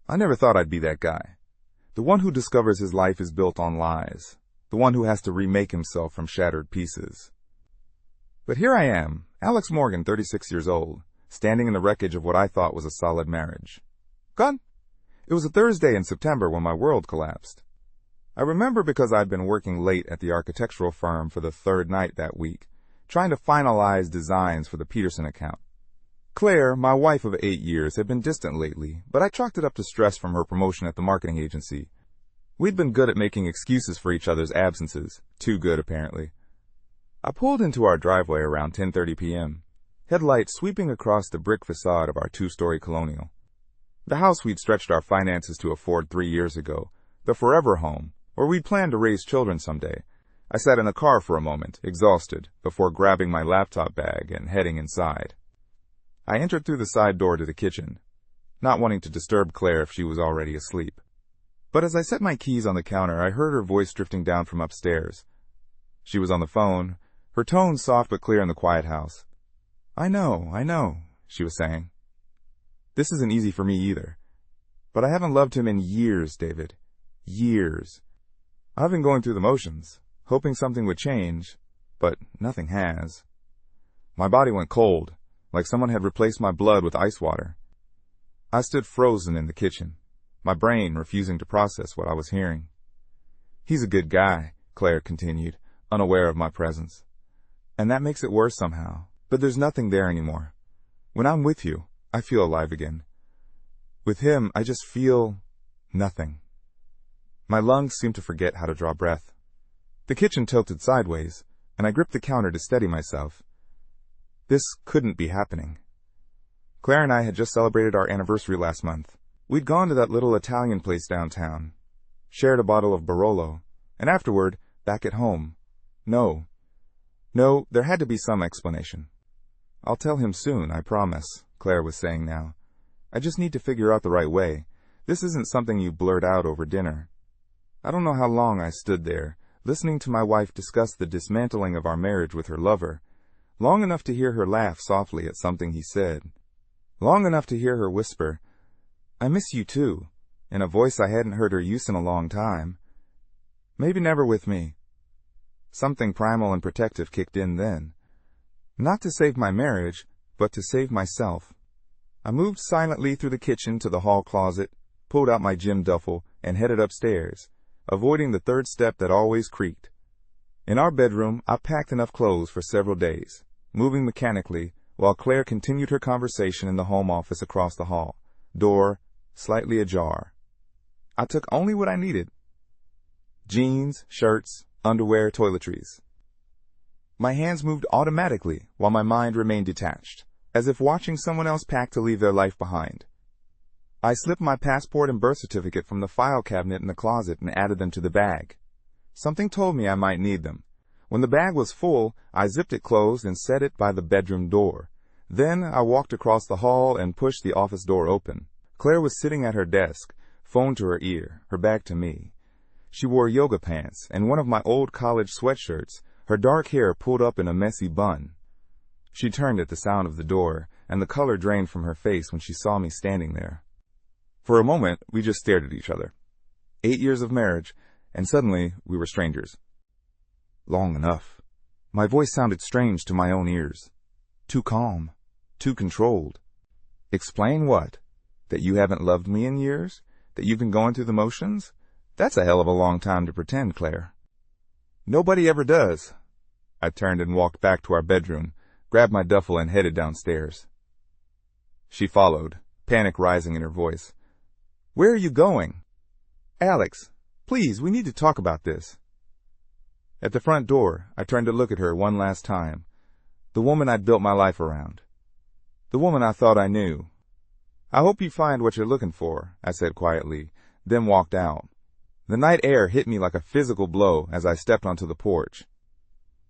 I never thought I'd be that guy. The one who discovers his life is built on lies. The one who has to remake himself from shattered pieces. But here I am, Alex Morgan, 36 years old, standing in the wreckage of what I thought was a solid marriage. God, it was a Thursday in September when my world collapsed. I remember because I'd been working late at the architectural firm for the third night that week, trying to finalize designs for the Peterson account. Claire, my wife of 8 years, had been distant lately, but I chalked it up to stress from her promotion at the marketing agency. We'd been good at making excuses for each other's absences, too good apparently. I pulled into our driveway around 10:30 p.m., headlights sweeping across the brick facade of our two-story colonial. The house we'd stretched our finances to afford 3 years ago, the forever home, where we'd planned to raise children someday. I sat in the car for a moment, exhausted, before grabbing my laptop bag and heading inside. I entered through the side door to the kitchen, not wanting to disturb Claire if she was already asleep. But as I set my keys on the counter, I heard her voice drifting down from upstairs. She was on the phone, her tone soft but clear in the quiet house. I know, she was saying. This isn't easy for me either. But I haven't loved him in years, David. Years. I've been going through the motions, hoping something would change, but nothing has. My body went cold, like someone had replaced my blood with ice water. I stood frozen in the kitchen, my brain refusing to process what I was hearing. He's a good guy, Claire continued, unaware of my presence. And that makes it worse somehow, but there's nothing there anymore. When I'm with you, I feel alive again. With him, I just feel nothing. My lungs seemed to forget how to draw breath. The kitchen tilted sideways, and I gripped the counter to steady myself. This couldn't be happening. Claire and I had just celebrated our anniversary last month. We'd gone to that little Italian place downtown, shared a bottle of Barolo, and afterward, back at home. No, there had to be some explanation. I'll tell him soon, I promise, Claire was saying now. I just need to figure out the right way. This isn't something you blurt out over dinner. I don't know how long I stood there, listening to my wife discuss the dismantling of our marriage with her lover, long enough to hear her laugh softly at something he said, long enough to hear her whisper, I miss you too, in a voice I hadn't heard her use in a long time. Maybe never with me. Something primal and protective kicked in then. Not to save my marriage, but to save myself. I moved silently through the kitchen to the hall closet, pulled out my gym duffel, and headed upstairs, avoiding the third step that always creaked. In our bedroom, I packed enough clothes for several days, moving mechanically, while Claire continued her conversation in the home office across the hall, door slightly ajar. I took only what I needed. Jeans, shirts, underwear, toiletries. My hands moved automatically while my mind remained detached, as if watching someone else pack to leave their life behind. I slipped my passport and birth certificate from the file cabinet in the closet and added them to the bag. Something told me I might need them. When the bag was full, I zipped it closed and set it by the bedroom door. Then I walked across the hall and pushed the office door open. Claire was sitting at her desk, phone to her ear, her back to me. She wore yoga pants and one of my old college sweatshirts, her dark hair pulled up in a messy bun. She turned at the sound of the door, and the color drained from her face when she saw me standing there. For a moment, we just stared at each other. 8 years of marriage, and suddenly we were strangers. Long enough. My voice sounded strange to my own ears. Too calm. Too controlled. Explain what? That you haven't loved me in years? That you've been going through the motions? That's a hell of a long time to pretend, Claire. Nobody ever does. I turned and walked back to our bedroom, grabbed my duffel and headed downstairs. She followed, panic rising in her voice. Where are you going? Alex, please, we need to talk about this. At the front door, I turned to look at her one last time. The woman I'd built my life around. The woman I thought I knew. I hope you find what you're looking for, I said quietly, then walked out. The night air hit me like a physical blow as I stepped onto the porch.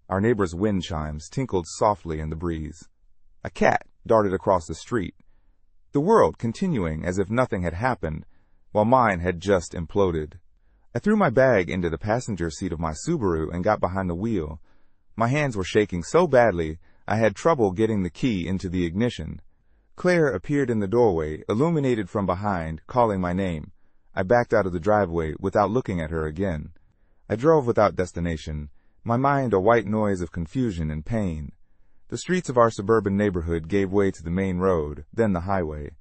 Our neighbor's wind chimes tinkled softly in the breeze. A cat darted across the street. The world continuing as if nothing had happened, while mine had just imploded. I threw my bag into the passenger seat of my Subaru and got behind the wheel. My hands were shaking so badly I had trouble getting the key into the ignition. Claire appeared in the doorway, illuminated from behind, calling my name. I backed out of the driveway without looking at her again. I drove without destination, my mind a white noise of confusion and pain. The streets of our suburban neighborhood gave way to the main road, then the highway.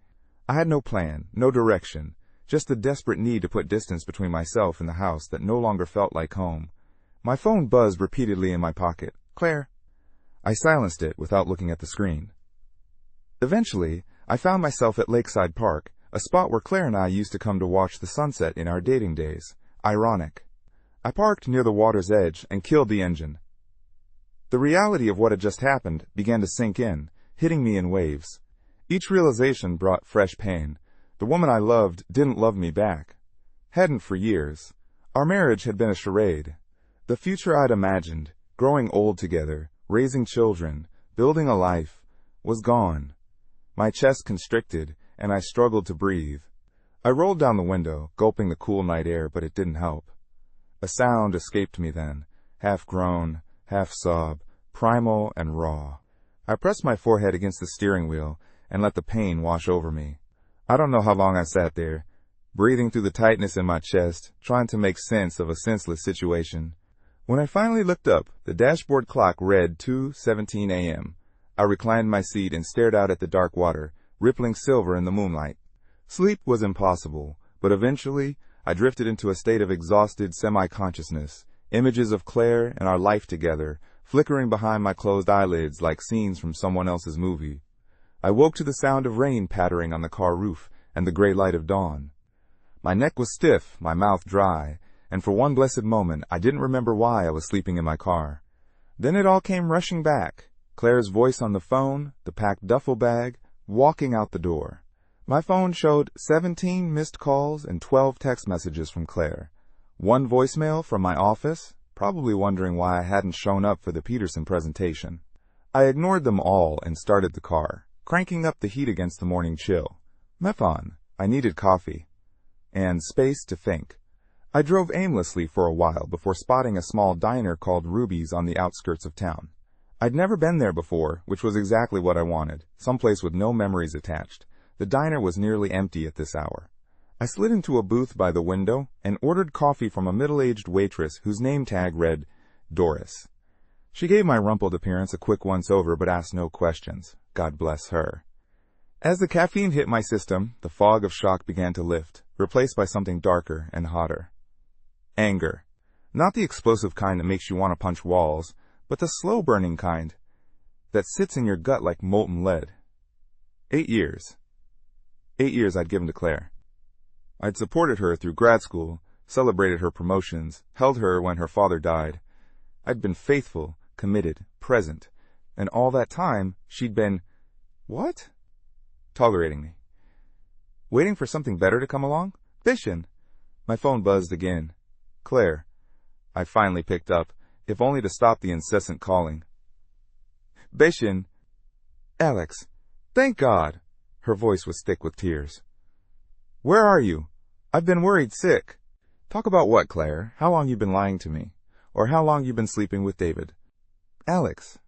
I had no plan, no direction, just the desperate need to put distance between myself and the house that no longer felt like home. My phone buzzed repeatedly in my pocket. Claire. I silenced it without looking at the screen. Eventually, I found myself at Lakeside Park, a spot where Claire and I used to come to watch the sunset in our dating days. Ironic. I parked near the water's edge and killed the engine. The reality of what had just happened began to sink in, hitting me in waves. Each realization brought fresh pain. The woman I loved didn't love me back. Hadn't for years. Our marriage had been a charade. The future I'd imagined, growing old together, raising children, building a life, was gone. My chest constricted, and I struggled to breathe. I rolled down the window, gulping the cool night air, but it didn't help. A sound escaped me then, half groan, half sob, primal and raw. I pressed my forehead against the steering wheel and let the pain wash over me. I don't know how long I sat there, breathing through the tightness in my chest, trying to make sense of a senseless situation. When I finally looked up, the dashboard clock read 2:17 a.m. I reclined my seat and stared out at the dark water, rippling silver in the moonlight. Sleep was impossible, but eventually I drifted into a state of exhausted semi-consciousness, images of Claire and our life together, flickering behind my closed eyelids like scenes from someone else's movie. I woke to the sound of rain pattering on the car roof and the gray light of dawn. My neck was stiff, my mouth dry, and for one blessed moment I didn't remember why I was sleeping in my car. Then it all came rushing back. Claire's voice on the phone, the packed duffel bag, walking out the door. My phone showed 17 missed calls and 12 text messages from Claire. One voicemail from my office, probably wondering why I hadn't shown up for the Peterson presentation. I ignored them all and started the car, cranking up the heat against the morning chill. Methon, I needed coffee. And space to think. I drove aimlessly for a while before spotting a small diner called Ruby's on the outskirts of town. I'd never been there before, which was exactly what I wanted, someplace with no memories attached. The diner was nearly empty at this hour. I slid into a booth by the window and ordered coffee from a middle-aged waitress whose name tag read Doris. She gave my rumpled appearance a quick once-over but asked no questions. God bless her. As the caffeine hit my system, the fog of shock began to lift, replaced by something darker and hotter. Anger. Not the explosive kind that makes you want to punch walls, but the slow-burning kind that sits in your gut like molten lead. 8 years. 8 years I'd given to Claire. I'd supported her through grad school, celebrated her promotions, held her when her father died. I'd been faithful, committed, present, and all that time she'd been, what? Tolerating me. Waiting for something better to come along? Bishan. My phone buzzed again. Claire. I finally picked up, if only to stop the incessant calling. Bishan. Alex. Thank God. Her voice was thick with tears. Where are you? I've been worried sick. Talk about what, Claire? How long you been lying to me? Or how long you been sleeping with David? Alex.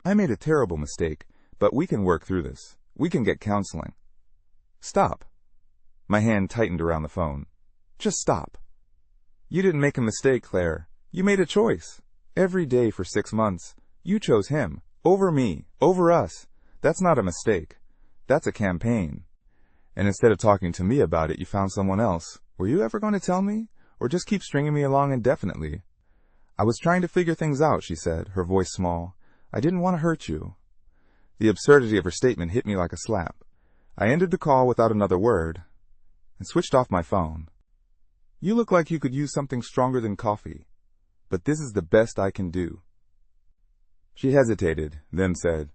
I made a terrible mistake, but we can work through this. We can get counseling. Stop. My hand tightened around the phone. Just stop. You didn't make a mistake, Claire. You made a choice. Every day for 6 months. You chose him. Over me. Over us. That's not a mistake. That's a campaign. And instead of talking to me about it, you found someone else. Were you ever going to tell me? Or just keep stringing me along indefinitely? I was trying to figure things out, she said, her voice small. I didn't want to hurt you. The absurdity of her statement hit me like a slap. I ended the call without another word and switched off my phone. You look like you could use something stronger than coffee, but this is the best I can do. She hesitated, then said,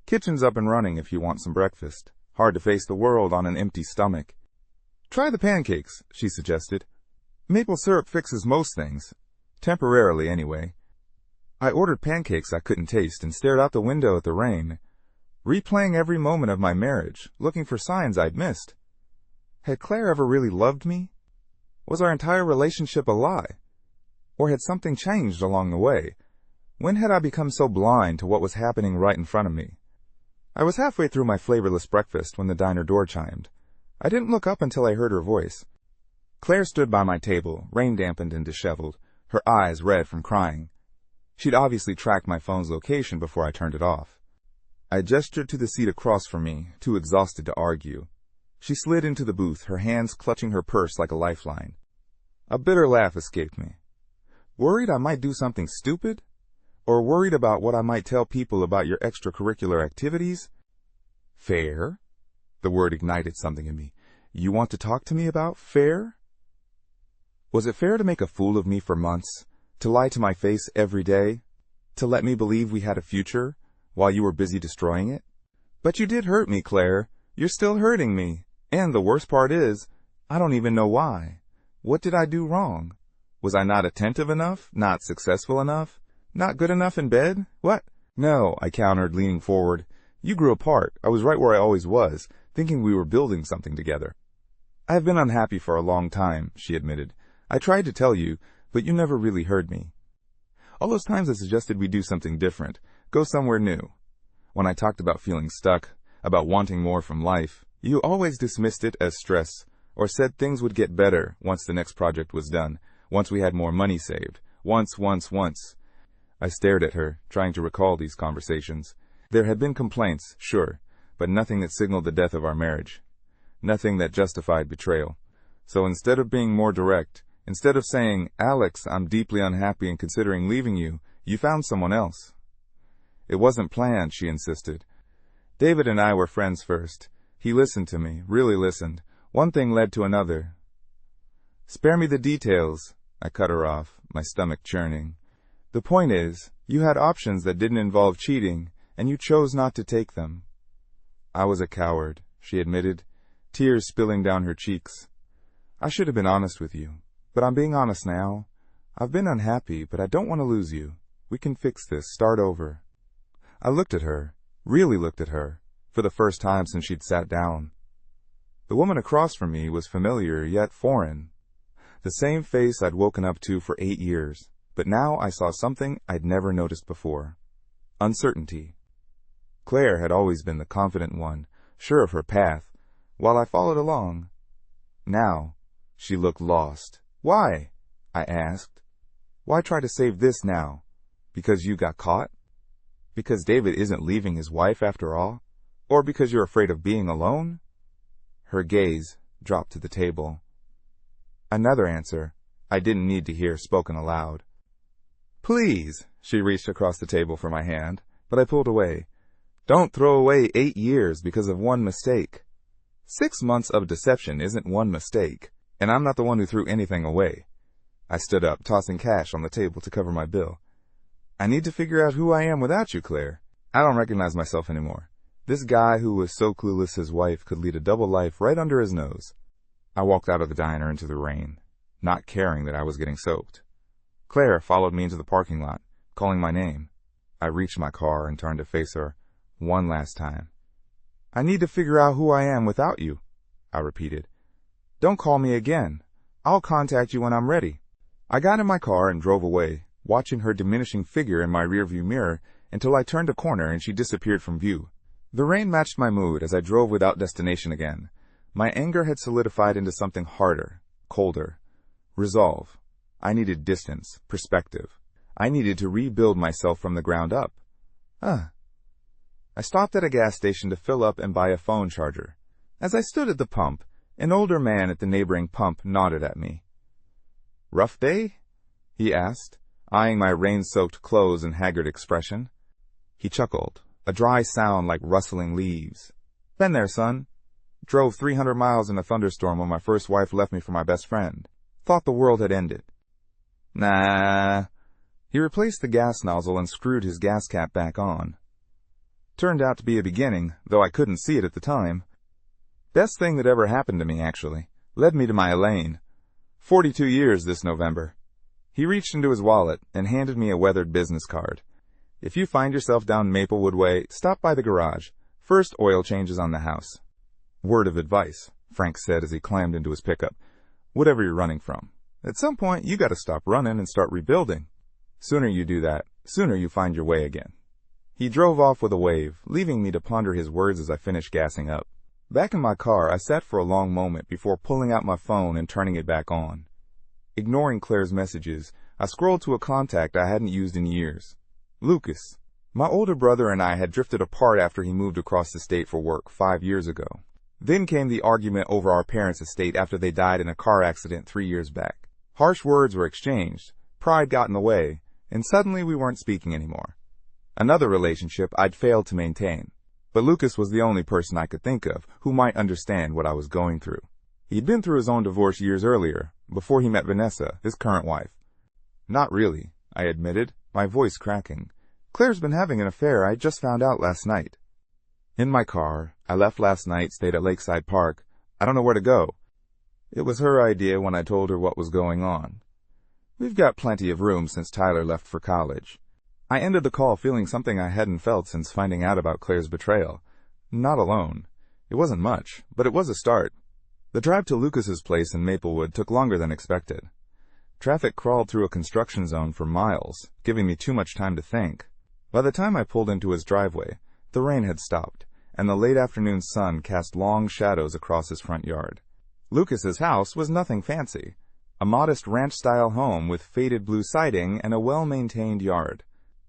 Kitchen's up and running if you want some breakfast. Hard to face the world on an empty stomach. Try the pancakes, she suggested. Maple syrup fixes most things. Temporarily, anyway. I ordered pancakes I couldn't taste and stared out the window at the rain, replaying every moment of my marriage, looking for signs I'd missed. Had Claire ever really loved me? Was our entire relationship a lie? Or had something changed along the way? When had I become so blind to what was happening right in front of me? I was halfway through my flavorless breakfast when the diner door chimed. I didn't look up until I heard her voice. Claire stood by my table, rain-dampened and disheveled, her eyes red from crying. She'd obviously tracked my phone's location before I turned it off. I gestured to the seat across from me, too exhausted to argue. She slid into the booth, her hands clutching her purse like a lifeline. A bitter laugh escaped me. Worried I might do something stupid? Or worried about what I might tell people about your extracurricular activities? Fair? The word ignited something in me. You want to talk to me about fair? Was it fair to make a fool of me for months? To lie to my face every day? To let me believe we had a future, while you were busy destroying it? But you did hurt me, Claire. You're still hurting me. And the worst part is, I don't even know why. What did I do wrong? Was I not attentive enough? Not successful enough? Not good enough in bed? What? No, I countered, leaning forward. You grew apart. I was right where I always was, thinking we were building something together. I have been unhappy for a long time, she admitted. I tried to tell you, but you never really heard me. All those times I suggested we do something different, go somewhere new. When I talked about feeling stuck, about wanting more from life, you always dismissed it as stress, or said things would get better once the next project was done, once we had more money saved, once. I stared at her, trying to recall these conversations. There had been complaints, sure, but nothing that signaled the death of our marriage. Nothing that justified betrayal. So instead of being more direct, instead of saying, Alex, I'm deeply unhappy and considering leaving you, you found someone else. It wasn't planned, she insisted. David and I were friends first. He listened to me, really listened. One thing led to another. Spare me the details, I cut her off, my stomach churning. The point is, you had options that didn't involve cheating, and you chose not to take them. I was a coward, she admitted, tears spilling down her cheeks. I should have been honest with you, but I'm being honest now. I've been unhappy, but I don't want to lose you. We can fix this, start over. I looked at her, really looked at her, for the first time since she'd sat down. The woman across from me was familiar, yet foreign. The same face I'd woken up to for 8 years, but now I saw something I'd never noticed before. Uncertainty. Claire had always been the confident one, sure of her path, while I followed along. Now, she looked lost. Why? I asked. Why try to save this now? Because you got caught? Because David isn't leaving his wife after all? Or because you're afraid of being alone? Her gaze dropped to the table. Another answer I didn't need to hear spoken aloud. Please, she reached across the table for my hand, but I pulled away. Don't throw away 8 years because of one mistake. 6 months of deception isn't one mistake, and I'm not the one who threw anything away. I stood up, tossing cash on the table to cover my bill. I need to figure out who I am without you, Claire. I don't recognize myself anymore. This guy who was so clueless his wife could lead a double life right under his nose. I walked out of the diner into the rain, not caring that I was getting soaked. Claire followed me into the parking lot, calling my name. I reached my car and turned to face her one last time. I need to figure out who I am without you, I repeated. Don't call me again. I'll contact you when I'm ready. I got in my car and drove away, watching her diminishing figure in my rearview mirror until I turned a corner and she disappeared from view. The rain matched my mood as I drove without destination again. My anger had solidified into something harder, colder. Resolve. I needed distance, perspective. I needed to rebuild myself from the ground up. I stopped at a gas station to fill up and buy a phone charger. As I stood at the pump, an older man at the neighboring pump nodded at me. Rough day? He asked, eyeing my rain-soaked clothes and haggard expression. He chuckled, a dry sound like rustling leaves. Been there, son. Drove 300 miles in a thunderstorm when my first wife left me for my best friend. Thought the world had ended. Nah. He replaced the gas nozzle and screwed his gas cap back on. Turned out to be a beginning, though I couldn't see it at the time. Best thing that ever happened to me, actually. Led me to my Elaine. 42 years this November. He reached into his wallet and handed me a weathered business card. If you find yourself down Maplewood Way, stop by the garage. First oil changes on the house. Word of advice, Frank said as he climbed into his pickup. Whatever you're running from. At some point, you gotta stop running and start rebuilding. Sooner you do that, sooner you find your way again. He drove off with a wave, leaving me to ponder his words as I finished gassing up. Back in my car, I sat for a long moment before pulling out my phone and turning it back on. Ignoring Claire's messages, I scrolled to a contact I hadn't used in years. Lucas. My older brother and I had drifted apart after he moved across the state for work 5 years ago. Then came the argument over our parents' estate after they died in a car accident 3 years back. Harsh words were exchanged, pride got in the way, and suddenly we weren't speaking anymore. Another relationship I'd failed to maintain. But Lucas was the only person I could think of who might understand what I was going through. He'd been through his own divorce years earlier, before he met Vanessa, his current wife. Not really, I admitted, my voice cracking. Claire's been having an affair I just found out last night. In my car, I left last night, stayed at Lakeside Park. I don't know where to go. It was her idea when I told her what was going on. We've got plenty of room since Tyler left for college. I ended the call feeling something I hadn't felt since finding out about Claire's betrayal. Not alone. It wasn't much, but it was a start. The drive to Lucas's place in Maplewood took longer than expected. Traffic crawled through a construction zone for miles, giving me too much time to think. By the time I pulled into his driveway, the rain had stopped, and the late afternoon sun cast long shadows across his front yard. Lucas's house was nothing fancy. A modest ranch-style home with faded blue siding and a well-maintained yard.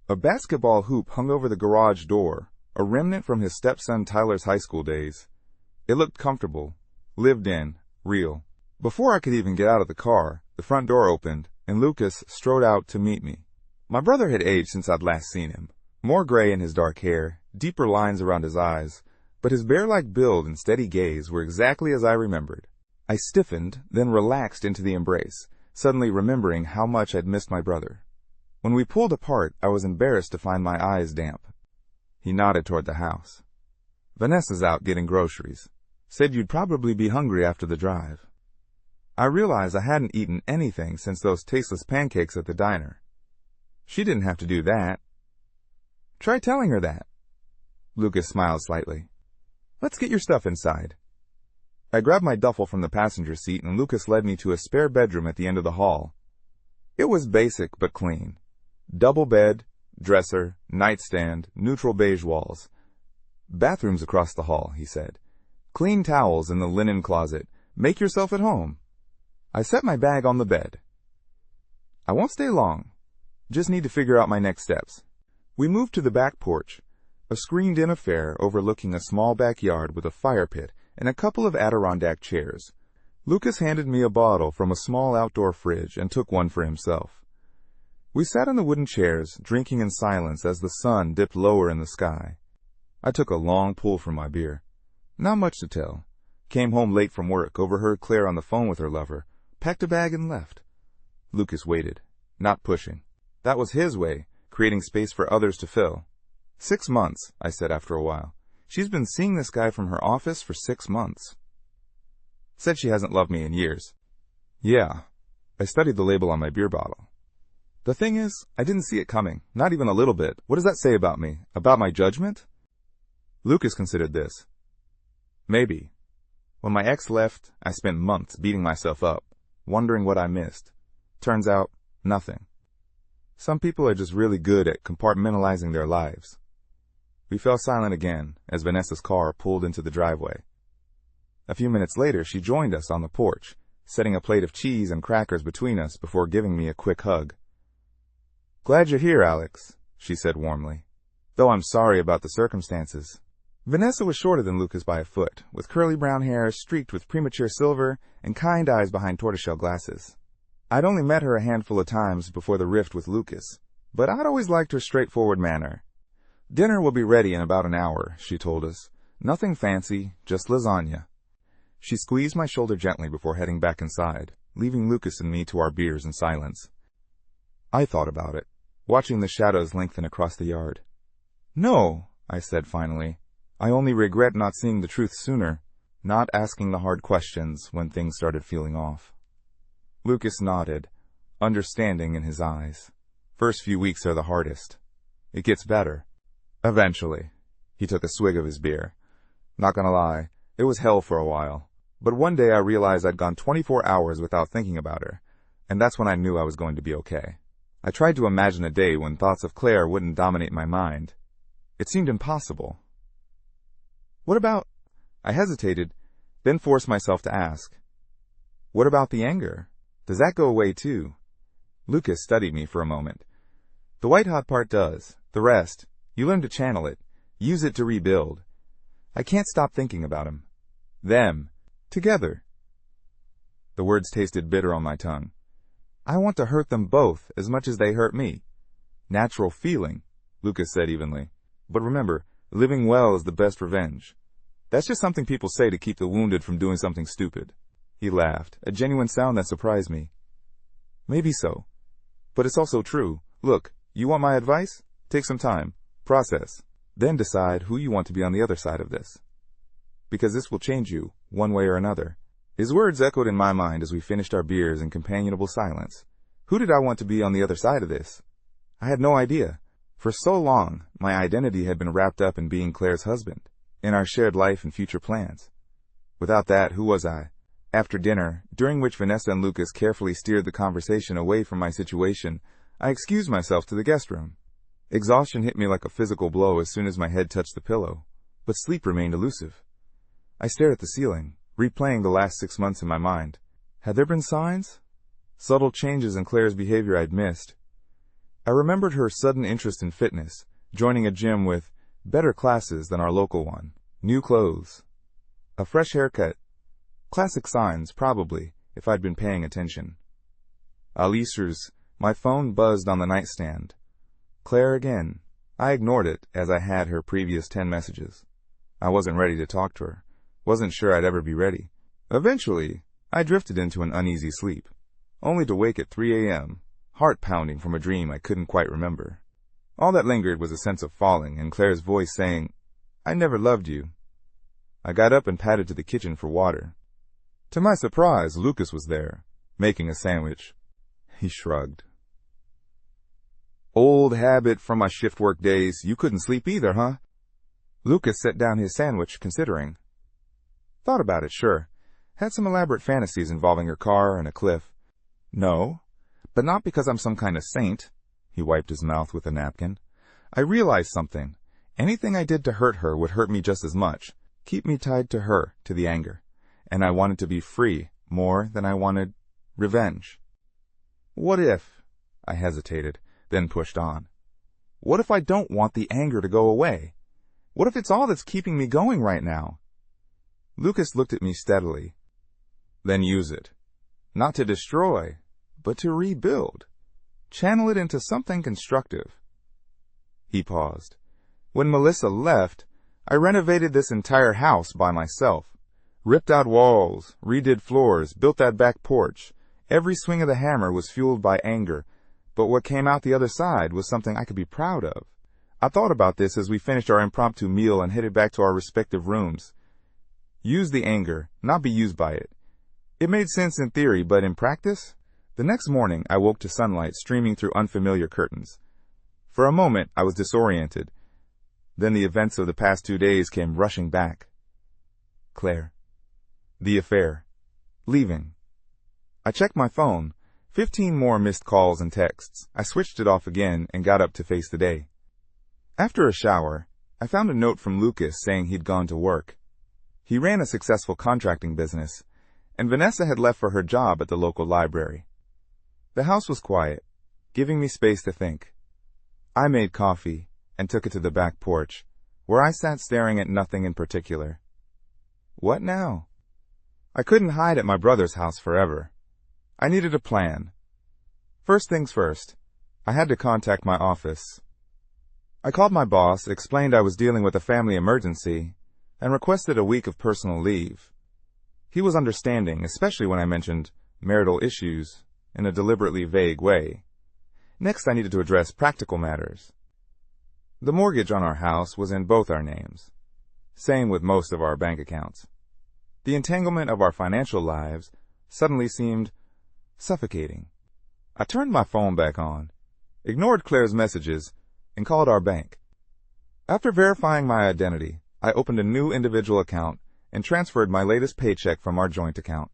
A basketball hoop hung over the garage door, a remnant from his stepson Tyler's high school days. It looked comfortable, lived in, real. Before I could even get out of the car, the front door opened, and Lucas strode out to meet me. My brother had aged since I'd last seen him. More gray in his dark hair, deeper lines around his eyes, but his bear-like build and steady gaze were exactly as I remembered. I stiffened, then relaxed into the embrace, suddenly remembering how much I'd missed my brother. When we pulled apart, I was embarrassed to find my eyes damp. He nodded toward the house. Vanessa's out getting groceries. Said you'd probably be hungry after the drive. I realized I hadn't eaten anything since those tasteless pancakes at the diner. She didn't have to do that. Try telling her that. Lucas smiled slightly. Let's get your stuff inside. I grabbed my duffel from the passenger seat and Lucas led me to a spare bedroom at the end of the hall. It was basic but clean. Double bed, dresser, nightstand, neutral beige walls. Bathrooms across the hall, he said. Clean towels in the linen closet. Make yourself at home. I set my bag on the bed. I won't stay long. Just need to figure out my next steps. We moved to the back porch, a screened-in affair overlooking a small backyard with a fire pit and a couple of Adirondack chairs. Lucas handed me a bottle from a small outdoor fridge and took one for himself. We sat in the wooden chairs, drinking in silence as the sun dipped lower in the sky. I took a long pull from my beer. Not much to tell. Came home late from work, overheard Claire on the phone with her lover, packed a bag and left. Lucas waited, not pushing. That was his way, creating space for others to fill. 6 months, I said after a while. She's been seeing this guy from her office for 6 months. Said she hasn't loved me in years. Yeah, I studied the label on my beer bottle. The thing is, I didn't see it coming, not even a little bit. What does that say about me? About my judgment? Lucas considered this. Maybe. When my ex left, I spent months beating myself up, wondering what I missed. Turns out, nothing. Some people are just really good at compartmentalizing their lives. We fell silent again as Vanessa's car pulled into the driveway. A few minutes later, she joined us on the porch, setting a plate of cheese and crackers between us before giving me a quick hug. Glad you're here, Alex, she said warmly. Though I'm sorry about the circumstances. Vanessa was shorter than Lucas by a foot, with curly brown hair streaked with premature silver and kind eyes behind tortoiseshell glasses. I'd only met her a handful of times before the rift with Lucas, but I'd always liked her straightforward manner. Dinner will be ready in about an hour, she told us. Nothing fancy, just lasagna. She squeezed my shoulder gently before heading back inside, leaving Lucas and me to our beers in silence. I thought about it, watching the shadows lengthen across the yard. No, I said finally. I only regret not seeing the truth sooner, not asking the hard questions when things started feeling off. Lucas nodded, understanding in his eyes. First few weeks are the hardest. It gets better. Eventually. He took a swig of his beer. Not gonna lie, it was hell for a while. But one day I realized I'd gone 24 hours without thinking about her, and that's when I knew I was going to be okay. I tried to imagine a day when thoughts of Claire wouldn't dominate my mind. It seemed impossible. What about... I hesitated, then forced myself to ask. What about the anger? Does that go away too? Lucas studied me for a moment. The white-hot part does. The rest, you learn to channel it, use it to rebuild. I can't stop thinking about him. Them. Together. The words tasted bitter on my tongue. I want to hurt them both as much as they hurt me. Natural feeling, Lucas said evenly. But remember, living well is the best revenge. That's just something people say to keep the wounded from doing something stupid. He laughed, a genuine sound that surprised me. Maybe so. But it's also true. Look, you want my advice? Take some time. Process. Then decide who you want to be on the other side of this. Because this will change you, one way or another. His words echoed in my mind as we finished our beers in companionable silence. Who did I want to be on the other side of this? I had no idea. For so long, my identity had been wrapped up in being Claire's husband, in our shared life and future plans. Without that, who was I? After dinner, during which Vanessa and Lucas carefully steered the conversation away from my situation, I excused myself to the guest room. Exhaustion hit me like a physical blow as soon as my head touched the pillow, but sleep remained elusive. I stared at the ceiling, replaying the last 6 months in my mind. Had there been signs? Subtle changes in Claire's behavior I'd missed. I remembered her sudden interest in fitness, joining a gym with better classes than our local one, new clothes, a fresh haircut. Classic signs, probably, if I'd been paying attention. Alisers, my phone buzzed on the nightstand. Claire again. I ignored it, as I had her previous 10 messages. I wasn't ready to talk to her. Wasn't sure I'd ever be ready. Eventually, I drifted into an uneasy sleep, only to wake at 3 a.m., heart pounding from a dream I couldn't quite remember. All that lingered was a sense of falling and Claire's voice saying, "I never loved you." I got up and padded to the kitchen for water. To my surprise, Lucas was there, making a sandwich. He shrugged. Old habit from my shift work days. You couldn't sleep either, huh? Lucas set down his sandwich, considering. Thought about it, sure. Had some elaborate fantasies involving her car and a cliff. No, but not because I'm some kind of saint. He wiped his mouth with a napkin. I realized something. Anything I did to hurt her would hurt me just as much, keep me tied to her, to the anger. And I wanted to be free, more than I wanted revenge. What if? I hesitated, then pushed on. What if I don't want the anger to go away? What if it's all that's keeping me going right now? Lucas looked at me steadily. Then use it. Not to destroy, but to rebuild. Channel it into something constructive. He paused. When Melissa left, I renovated this entire house by myself. Ripped out walls, redid floors, built that back porch. Every swing of the hammer was fueled by anger, but what came out the other side was something I could be proud of. I thought about this as we finished our impromptu meal and headed back to our respective rooms. Use the anger, not be used by it. It made sense in theory, but in practice? The next morning, I woke to sunlight streaming through unfamiliar curtains. For a moment, I was disoriented. Then the events of the past 2 days came rushing back. Claire. The affair. Leaving. I checked my phone. 15 more missed calls and texts. I switched it off again and got up to face the day. After a shower, I found a note from Lucas saying he'd gone to work. He ran a successful contracting business, and Vanessa had left for her job at the local library. The house was quiet, giving me space to think. I made coffee and took it to the back porch, where I sat staring at nothing in particular. What now? I couldn't hide at my brother's house forever. I needed a plan. First things first, I had to contact my office. I called my boss, explained I was dealing with a family emergency, and requested a week of personal leave. He was understanding, especially when I mentioned marital issues in a deliberately vague way. Next, I needed to address practical matters. The mortgage on our house was in both our names. Same with most of our bank accounts. The entanglement of our financial lives suddenly seemed suffocating. I turned my phone back on, ignored Claire's messages, and called our bank. After verifying my identity, I opened a new individual account and transferred my latest paycheck from our joint account.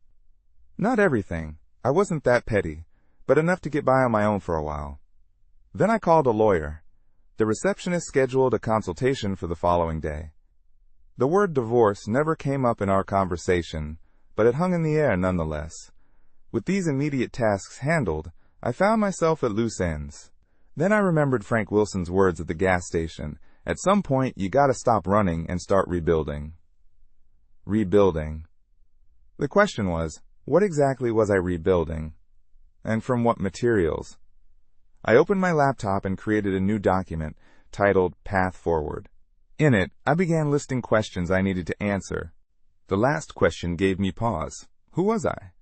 Not everything. I wasn't that petty, but enough to get by on my own for a while. Then I called a lawyer. The receptionist scheduled a consultation for the following day. The word divorce never came up in our conversation, but it hung in the air nonetheless. With these immediate tasks handled, I found myself at loose ends. Then I remembered Frank Wilson's words at the gas station. At some point, you gotta stop running and start rebuilding. Rebuilding. The question was, what exactly was I rebuilding? And from what materials? I opened my laptop and created a new document titled Path Forward. In it, I began listing questions I needed to answer. The last question gave me pause. Who was I?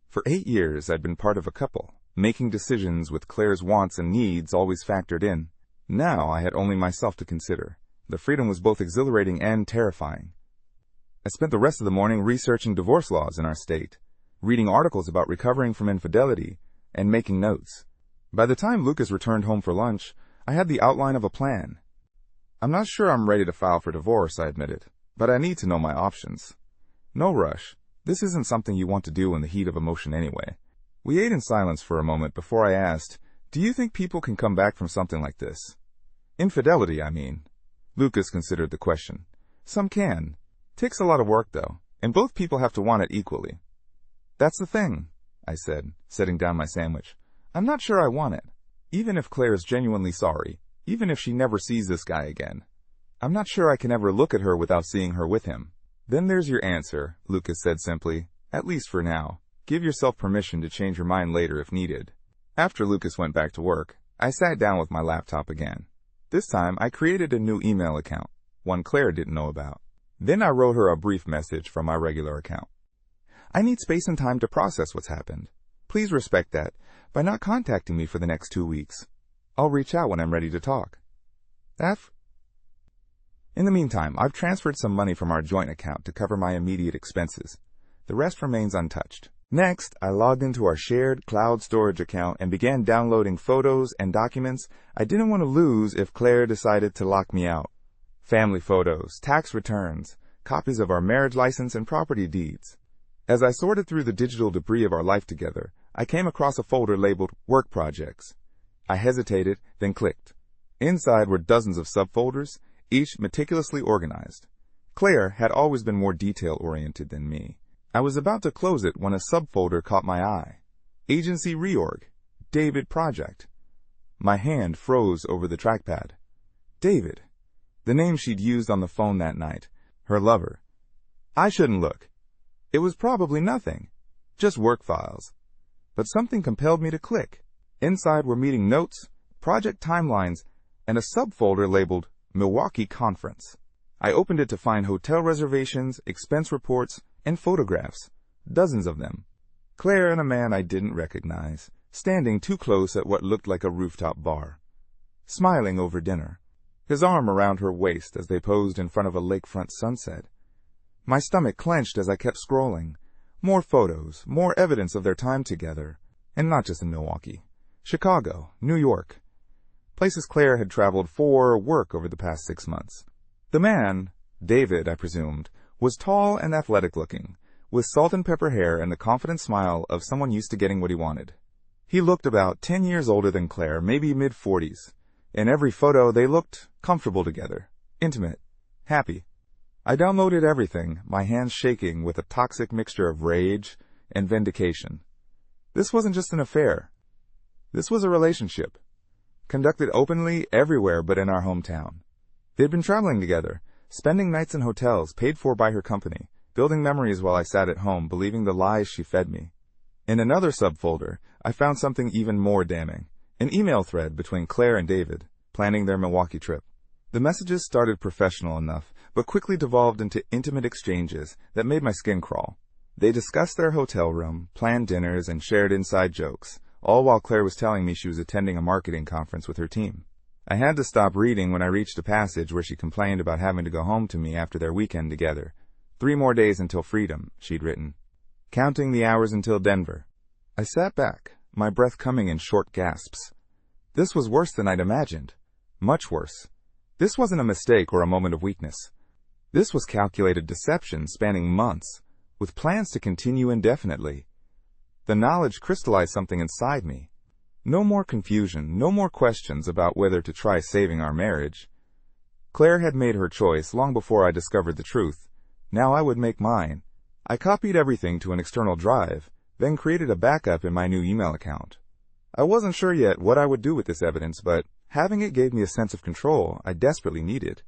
For 8 years, I'd been part of a couple, making decisions with Claire's wants and needs always factored in. Now I had only myself to consider. The freedom was both exhilarating and terrifying. I spent the rest of the morning researching divorce laws in our state, reading articles about recovering from infidelity, and making notes. By the time Lucas returned home for lunch, I had the outline of a plan. I'm not sure I'm ready to file for divorce, I admitted, but I need to know my options. No rush. This isn't something you want to do in the heat of emotion anyway. We ate in silence for a moment before I asked, do you think people can come back from something like this? Infidelity, I mean. Lucas considered the question. Some can. Takes a lot of work, though, and both people have to want it equally. That's the thing, I said, setting down my sandwich. I'm not sure I want it. Even if Claire is genuinely sorry, even if she never sees this guy again, I'm not sure I can ever look at her without seeing her with him. Then there's your answer, Lucas said simply. At least for now. Give yourself permission to change your mind later if needed. After Lucas went back to work, I sat down with my laptop again. This time, I created a new email account, one Claire didn't know about. Then I wrote her a brief message from my regular account. I need space and time to process what's happened. Please respect that by not contacting me for the next 2 weeks. I'll reach out when I'm ready to talk. F. In the meantime, I've transferred some money from our joint account to cover my immediate expenses. The rest remains untouched. Next, I logged into our shared cloud storage account and began downloading photos and documents I didn't want to lose if Claire decided to lock me out. Family photos, tax returns, copies of our marriage license and property deeds. As I sorted through the digital debris of our life together, I came across a folder labeled Work Projects. I hesitated, then clicked. Inside were dozens of subfolders, each meticulously organized. Claire had always been more detail-oriented than me. I was about to close it when a subfolder caught my eye. Agency Reorg. David Project. My hand froze over the trackpad. David. The name she'd used on the phone that night. Her lover. I shouldn't look. It was probably nothing. Just work files. But something compelled me to click. Inside were meeting notes, project timelines, and a subfolder labeled Milwaukee Confronts. I opened it to find hotel reservations, expense reports, and photographs. Dozens of them. Claire and a man I didn't recognize, standing too close at what looked like a rooftop bar. Smiling over dinner. His arm around her waist as they posed in front of a lakefront sunset. My stomach clenched as I kept scrolling. More photos, more evidence of their time together. And not just in Milwaukee. Chicago, New York. Places Claire had traveled for work over the past 6 months. The man, David, I presumed, was tall and athletic-looking, with salt and pepper hair and the confident smile of someone used to getting what he wanted. He looked about 10 years older than Claire, maybe mid-40s. In every photo, they looked comfortable together, intimate, happy. I downloaded everything, my hands shaking with a toxic mixture of rage and vindication. This wasn't just an affair. This was a relationship, conducted openly everywhere but in our hometown. They'd been traveling together, spending nights in hotels paid for by her company, building memories while I sat at home, believing the lies she fed me. In another subfolder, I found something even more damning. An email thread between Claire and David, planning their Milwaukee trip. The messages started professional enough, but quickly devolved into intimate exchanges that made my skin crawl. They discussed their hotel room, planned dinners, and shared inside jokes, all while Claire was telling me she was attending a marketing conference with her team. I had to stop reading when I reached a passage where she complained about having to go home to me after their weekend together. 3 more days until freedom, she'd written. Counting the hours until Denver. I sat back, my breath coming in short gasps. This was worse than I'd imagined. Much worse. This wasn't a mistake or a moment of weakness. This was calculated deception spanning months, with plans to continue indefinitely. The knowledge crystallized something inside me. No more confusion, no more questions about whether to try saving our marriage. Claire had made her choice long before I discovered the truth. Now I would make mine. I copied everything to an external drive, then created a backup in my new email account. I wasn't sure yet what I would do with this evidence, but having it gave me a sense of control I desperately needed.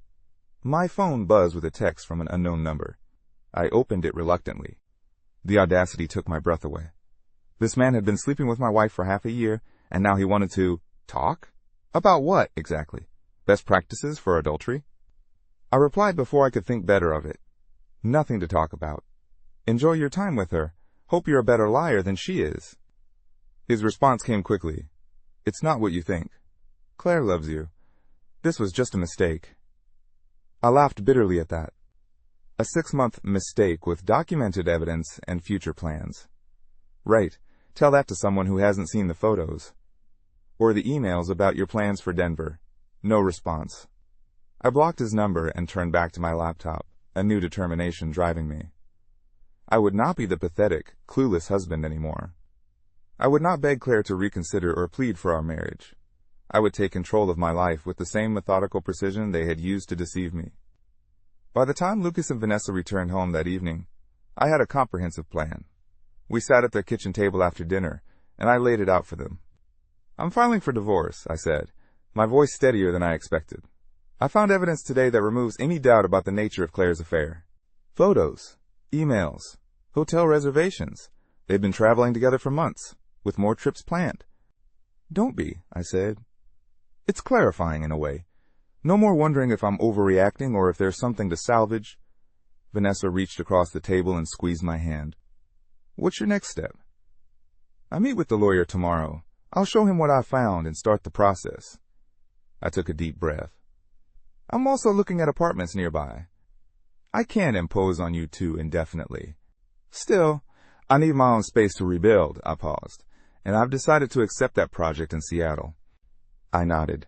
My phone buzzed with a text from an unknown number. I opened it reluctantly. The audacity took my breath away. This man had been sleeping with my wife for half a year, and now he wanted to talk? About what, exactly? Best practices for adultery? I replied before I could think better of it. Nothing to talk about. Enjoy your time with her. Hope you're a better liar than she is. His response came quickly. It's not what you think. Claire loves you. This was just a mistake. I laughed bitterly at that. A 6-month mistake with documented evidence and future plans. Right. Tell that to someone who hasn't seen the photos. Or the emails about your plans for Denver. No response. I blocked his number and turned back to my laptop, a new determination driving me. I would not be the pathetic, clueless husband anymore. I would not beg Claire to reconsider or plead for our marriage. I would take control of my life with the same methodical precision they had used to deceive me. By the time Lucas and Vanessa returned home that evening, I had a comprehensive plan. We sat at their kitchen table after dinner, and I laid it out for them. I'm filing for divorce, I said, my voice steadier than I expected. I found evidence today that removes any doubt about the nature of Claire's affair. Photos, emails, hotel reservations. They've been traveling together for months, with more trips planned. Don't be, I said. It's clarifying in a way. No more wondering if I'm overreacting or if there's something to salvage. Vanessa reached across the table and squeezed my hand. What's your next step? I meet with the lawyer tomorrow. I'll show him what I found and start the process. I took a deep breath. I'm also looking at apartments nearby. I can't impose on you two indefinitely. Still, I need my own space to rebuild, I paused, and I've decided to accept that project in Seattle. I nodded.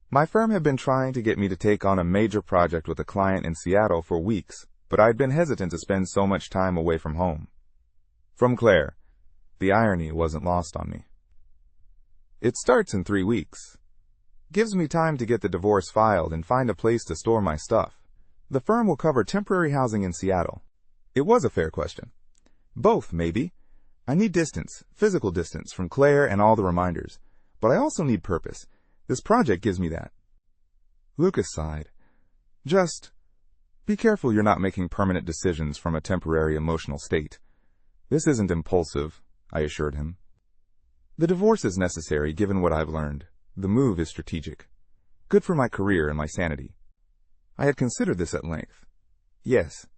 My firm had been trying to get me to take on a major project with a client in Seattle for weeks, but I'd been hesitant to spend so much time away from home. From Claire. The irony wasn't lost on me. It starts in 3 weeks. Gives me time to get the divorce filed and find a place to store my stuff. The firm will cover temporary housing in Seattle. It was a fair question. Both, maybe. I need distance, physical distance, from Claire and all the reminders. But I also need purpose. This project gives me that. Lucas sighed. Just be careful you're not making permanent decisions from a temporary emotional state. This isn't impulsive, I assured him. The divorce is necessary given what I've learned. The move is strategic. Good for my career and my sanity. I had considered this at length. Yes,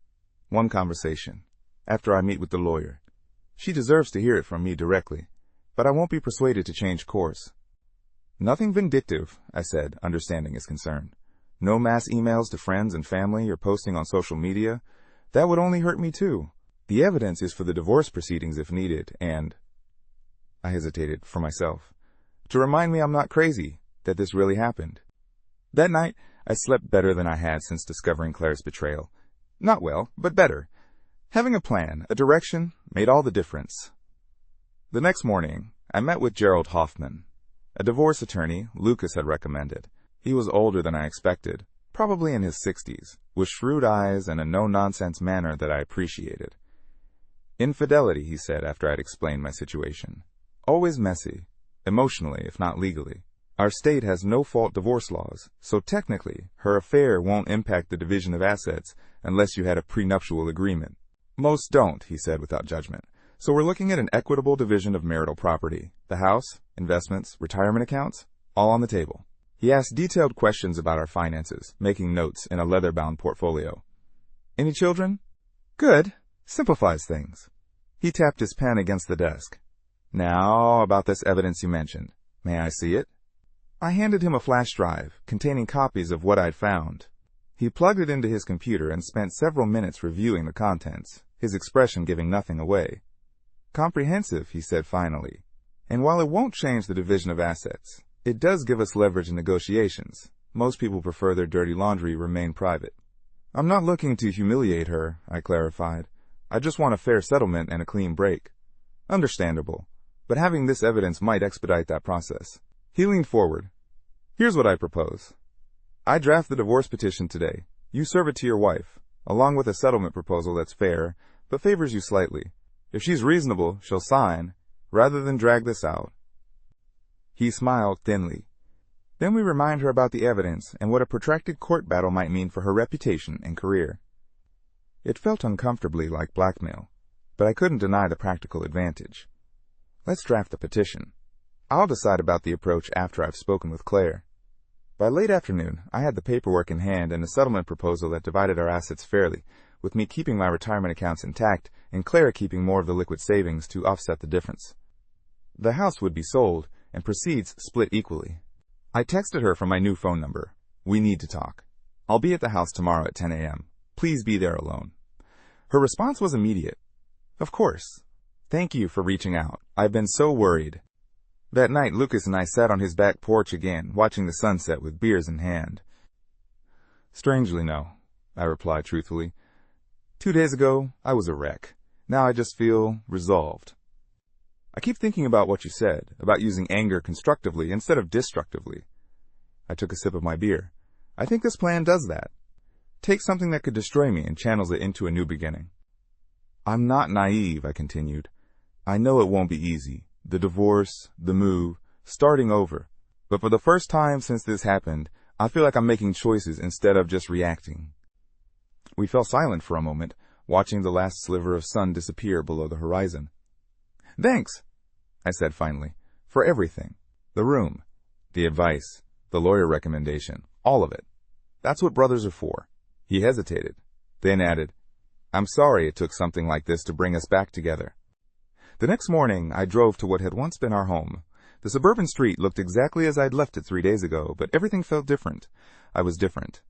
one conversation. After I meet with the lawyer. She deserves to hear it from me directly, but I won't be persuaded to change course. Nothing vindictive, I said, understanding his concern. No mass emails to friends and family or posting on social media. That would only hurt me too. The evidence is for the divorce proceedings if needed, and... I hesitated, for myself. To remind me I'm not crazy, that this really happened. That night, I slept better than I had since discovering Claire's betrayal. Not well, but better. Having a plan, a direction, made all the difference. The next morning, I met with Gerald Hoffman, a divorce attorney Lucas had recommended. He was older than I expected, probably in his 60s, with shrewd eyes and a no-nonsense manner that I appreciated. Infidelity, he said after I'd explained my situation. Always messy, emotionally if not legally. Our state has no-fault divorce laws, so technically, her affair won't impact the division of assets unless you had a prenuptial agreement. Most don't, he said without judgment. So we're looking at an equitable division of marital property. The house, investments, retirement accounts, all on the table. He asked detailed questions about our finances, making notes in a leather-bound portfolio. Any children? Good. Simplifies things. He tapped his pen against the desk. Now, about this evidence you mentioned. May I see it? I handed him a flash drive containing copies of what I'd found. He plugged it into his computer and spent several minutes reviewing the contents, his expression giving nothing away. Comprehensive, he said finally. And while it won't change the division of assets, it does give us leverage in negotiations. Most people prefer their dirty laundry remain private. I'm not looking to humiliate her, I clarified. I just want a fair settlement and a clean break. Understandable. but having this evidence might expedite that process. He leaned forward. Here's what I propose. I draft the divorce petition today. You serve it to your wife, along with a settlement proposal that's fair, but favors you slightly. If she's reasonable, she'll sign, rather than drag this out. He smiled thinly. Then we remind her about the evidence and what a protracted court battle might mean for her reputation and career. It felt uncomfortably like blackmail, but I couldn't deny the practical advantage. Let's draft the petition. I'll decide about the approach after I've spoken with Claire. By late afternoon, I had the paperwork in hand and a settlement proposal that divided our assets fairly, with me keeping my retirement accounts intact and Claire keeping more of the liquid savings to offset the difference. The house would be sold and proceeds split equally. I texted her from my new phone number. We need to talk. I'll be at the house tomorrow at 10 a.m. Please be there alone. Her response was immediate. Of course. Thank you for reaching out. I've been so worried. That night, Lucas and I sat on his back porch again, watching the sunset with beers in hand. Strangely, no, I replied truthfully. 2 days ago, I was a wreck. Now I just feel resolved. I keep thinking about what you said, about using anger constructively instead of destructively. I took a sip of my beer. I think this plan does that. Take something that could destroy me and channels it into a new beginning. I'm not naive, I continued. I know it won't be easy. The divorce, the move, starting over. But for the first time since this happened, I feel like I'm making choices instead of just reacting. We fell silent for a moment, watching the last sliver of sun disappear below the horizon. Thanks, I said finally, for everything. The room, the advice, the lawyer recommendation, all of it. That's what brothers are for. He hesitated, then added, I'm sorry it took something like this to bring us back together. The next morning, I drove to what had once been our home. The suburban street looked exactly as I'd left it 3 days ago, but everything felt different. I was different.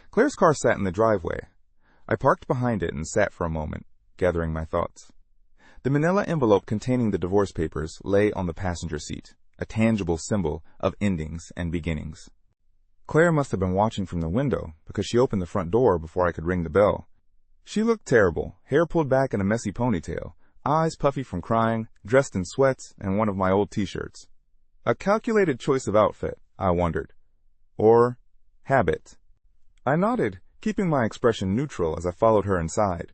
Claire's car sat in the driveway. I parked behind it and sat for a moment, gathering my thoughts. The manila envelope containing the divorce papers lay on the passenger seat, a tangible symbol of endings and beginnings. Claire must have been watching from the window, because she opened the front door before I could ring the bell. She looked terrible, hair pulled back in a messy ponytail, eyes puffy from crying, dressed in sweats and one of my old t-shirts. A calculated choice of outfit, I wondered. Or habit. I nodded, keeping my expression neutral as I followed her inside.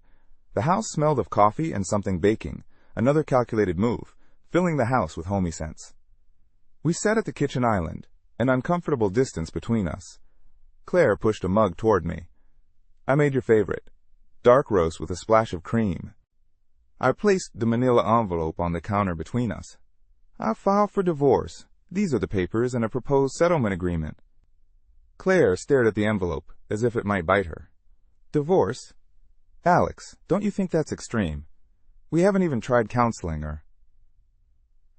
The house smelled of coffee and something baking, another calculated move, filling the house with homey scents. We sat at the kitchen island, an uncomfortable distance between us. Claire pushed a mug toward me. I made your favorite, dark roast with a splash of cream. I placed the manila envelope on the counter between us. I filed for divorce. These are the papers and a proposed settlement agreement. Claire stared at the envelope, as if it might bite her. Divorce? Alex, don't you think that's extreme? We haven't even tried counseling or...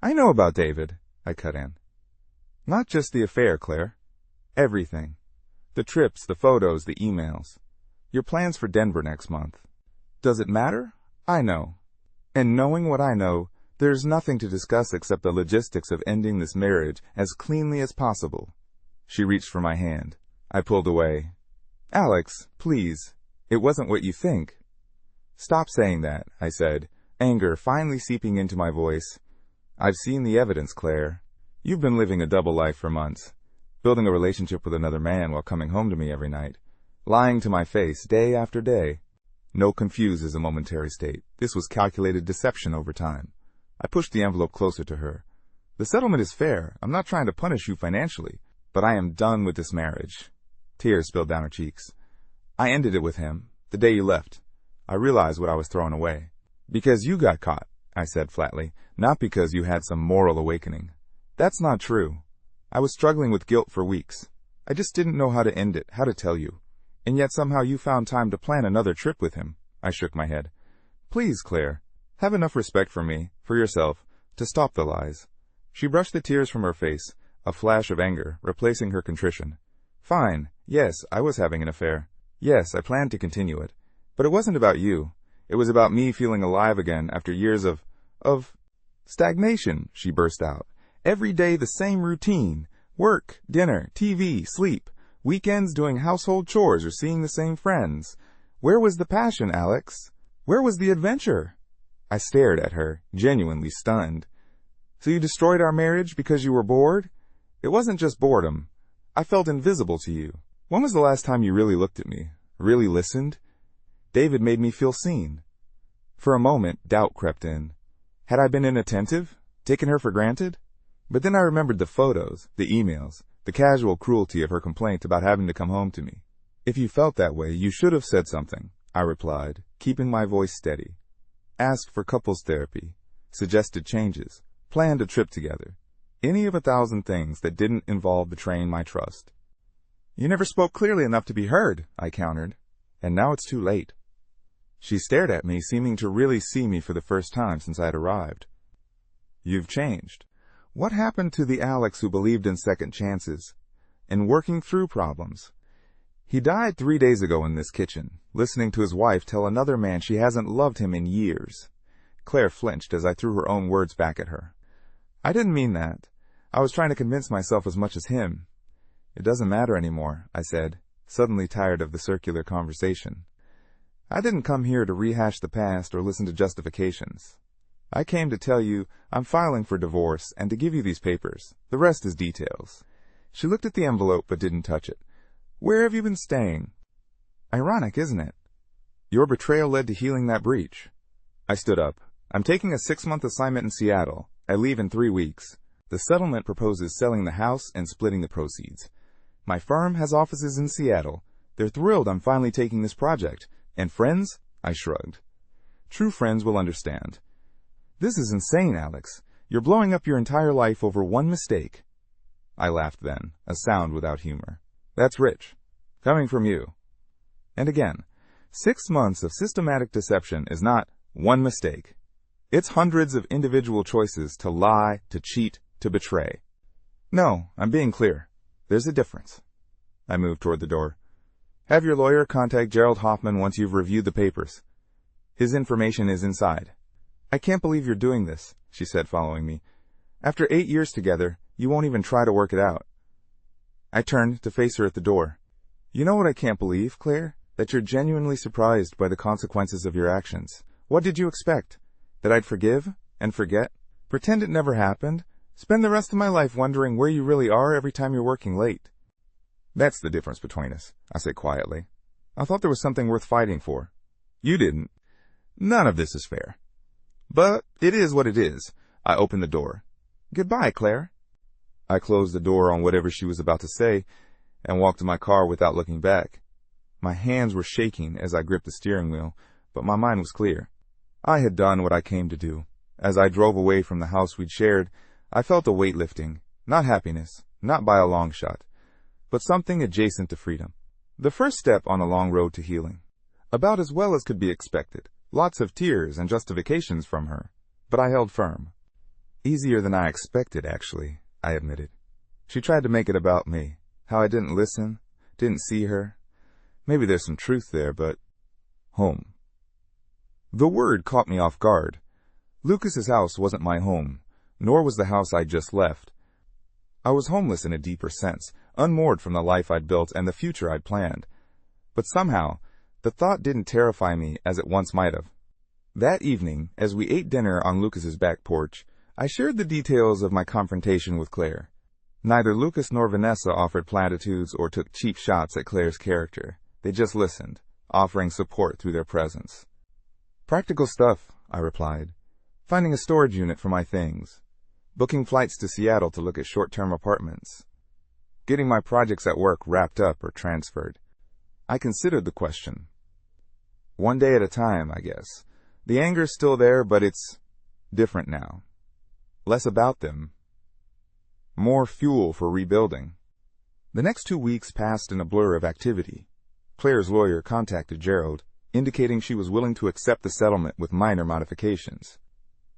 I know about David, I cut in. Not just the affair, Claire. Everything. The trips, the photos, the emails. Your plans for Denver next month. Does it matter? I know. And knowing what I know, there's nothing to discuss except the logistics of ending this marriage as cleanly as possible. She reached for my hand. I pulled away. Alex, please. It wasn't what you think. Stop saying that, I said, anger finally seeping into my voice. I've seen the evidence, Claire. You've been living a double life for months, building a relationship with another man while coming home to me every night, lying to my face day after day. No, confused is a momentary state. This was calculated deception over time. I pushed the envelope closer to her. The settlement is fair. I'm not trying to punish you financially, but I am done with this marriage. Tears spilled down her cheeks. I ended it with him, the day you left. I realized what I was throwing away. Because you got caught, I said flatly, not because you had some moral awakening. That's not true. I was struggling with guilt for weeks. I just didn't know how to end it, how to tell you. And yet somehow you found time to plan another trip with him. I shook my head. Please, Claire, have enough respect for me, for yourself, to stop the lies. She brushed the tears from her face, a flash of anger, replacing her contrition. Fine. Yes, I was having an affair. Yes, I planned to continue it. But it wasn't about you. It was about me feeling alive again after years of stagnation, she burst out. Every day the same routine. Work, dinner, TV, sleep. Weekends doing household chores or seeing the same friends. Where was the passion, Alex? Where was the adventure? I stared at her, genuinely stunned. So you destroyed our marriage because you were bored? It wasn't just boredom. I felt invisible to you. When was the last time you really looked at me? Really listened? David made me feel seen. For a moment, doubt crept in. Had I been inattentive? Taken her for granted? But then I remembered the photos, the emails, the casual cruelty of her complaint about having to come home to me. If you felt that way, you should have said something, I replied, keeping my voice steady. Asked for couples therapy, suggested changes, planned a trip together. Any of 1,000 things that didn't involve betraying my trust. You never spoke clearly enough to be heard, I countered, and now it's too late. She stared at me, seeming to really see me for the first time since I had arrived. You've changed. What happened to the Alex who believed in second chances, in working through problems? He died 3 days ago in this kitchen, listening to his wife tell another man she hasn't loved him in years. Claire flinched as I threw her own words back at her. I didn't mean that. I was trying to convince myself as much as him. It doesn't matter anymore, I said, suddenly tired of the circular conversation. I didn't come here to rehash the past or listen to justifications. I came to tell you I'm filing for divorce and to give you these papers. The rest is details. She looked at the envelope but didn't touch it. Where have you been staying? Ironic, isn't it? Your betrayal led to healing that breach. I stood up. I'm taking a 6-month assignment in Seattle. I leave in 3 weeks. The settlement proposes selling the house and splitting the proceeds. My firm has offices in Seattle. They're thrilled I'm finally taking this project. And friends? I shrugged. True friends will understand. This is insane, Alex. You're blowing up your entire life over one mistake. I laughed then, a sound without humor. That's rich. Coming from you. And again, 6 months of systematic deception is not one mistake. It's hundreds of individual choices to lie, to cheat, to betray. No, I'm being clear. There's a difference. I moved toward the door. Have your lawyer contact Gerald Hoffman once you've reviewed the papers. His information is inside. I can't believe you're doing this, she said, following me. After 8 years together, you won't even try to work it out. I turned to face her at the door. You know what I can't believe, Claire? That you're genuinely surprised by the consequences of your actions. What did you expect? That I'd forgive and forget? Pretend it never happened? Spend the rest of my life wondering where you really are every time you're working late? That's the difference between us, I said quietly. I thought there was something worth fighting for. You didn't. None of this is fair. But it is what it is. I opened the door. Goodbye, Claire. I closed the door on whatever she was about to say and walked to my car without looking back. My hands were shaking as I gripped the steering wheel, but my mind was clear. I had done what I came to do. As I drove away from the house we'd shared, I felt a weight lifting, not happiness, not by a long shot, but something adjacent to freedom. The first step on a long road to healing. About as well as could be expected. Lots of tears and justifications from her, but I held firm. Easier than I expected, actually, I admitted. She tried to make it about me, how I didn't listen, didn't see her. Maybe there's some truth there, but... Home. The word caught me off guard. Lucas's house wasn't my home, nor was the house I'd just left. I was homeless in a deeper sense, unmoored from the life I'd built and the future I'd planned. But somehow, the thought didn't terrify me as it once might have. That evening, as we ate dinner on Lucas's back porch, I shared the details of my confrontation with Claire. Neither Lucas nor Vanessa offered platitudes or took cheap shots at Claire's character. They just listened, offering support through their presence. Practical stuff, I replied. Finding a storage unit for my things. Booking flights to Seattle to look at short-term apartments. Getting my projects at work wrapped up or transferred. I considered the question. One day at a time, I guess. The anger's still there, but it's different now. Less about them. More fuel for rebuilding. The next 2 weeks passed in a blur of activity. Claire's lawyer contacted Gerald, indicating she was willing to accept the settlement with minor modifications.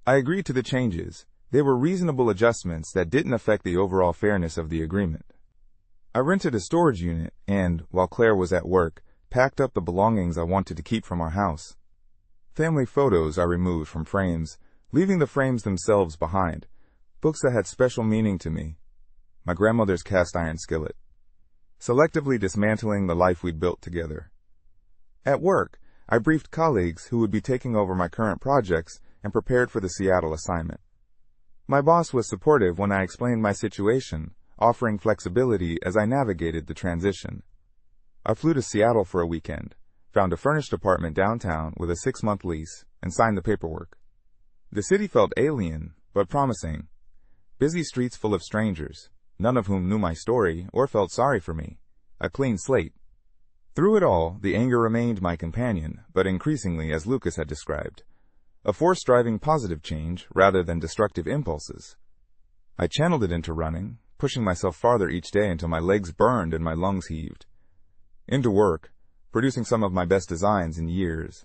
I agreed to the changes. They were reasonable adjustments that didn't affect the overall fairness of the agreement. I rented a storage unit and, while Claire was at work, packed up the belongings I wanted to keep from our house. Family photos I removed from frames, leaving the frames themselves behind. Books that had special meaning to me. My grandmother's cast iron skillet. Selectively dismantling the life we'd built together. At work, I briefed colleagues who would be taking over my current projects and prepared for the Seattle assignment. My boss was supportive when I explained my situation, offering flexibility as I navigated the transition. I flew to Seattle for a weekend, found a furnished apartment downtown with a 6-month lease, and signed the paperwork. The city felt alien, but promising. Busy streets full of strangers, none of whom knew my story or felt sorry for me. A clean slate. Through it all, the anger remained my companion, but increasingly as Lucas had described. A force driving positive change rather than destructive impulses. I channeled it into running, pushing myself farther each day until my legs burned and my lungs heaved. Into work, producing some of my best designs in years.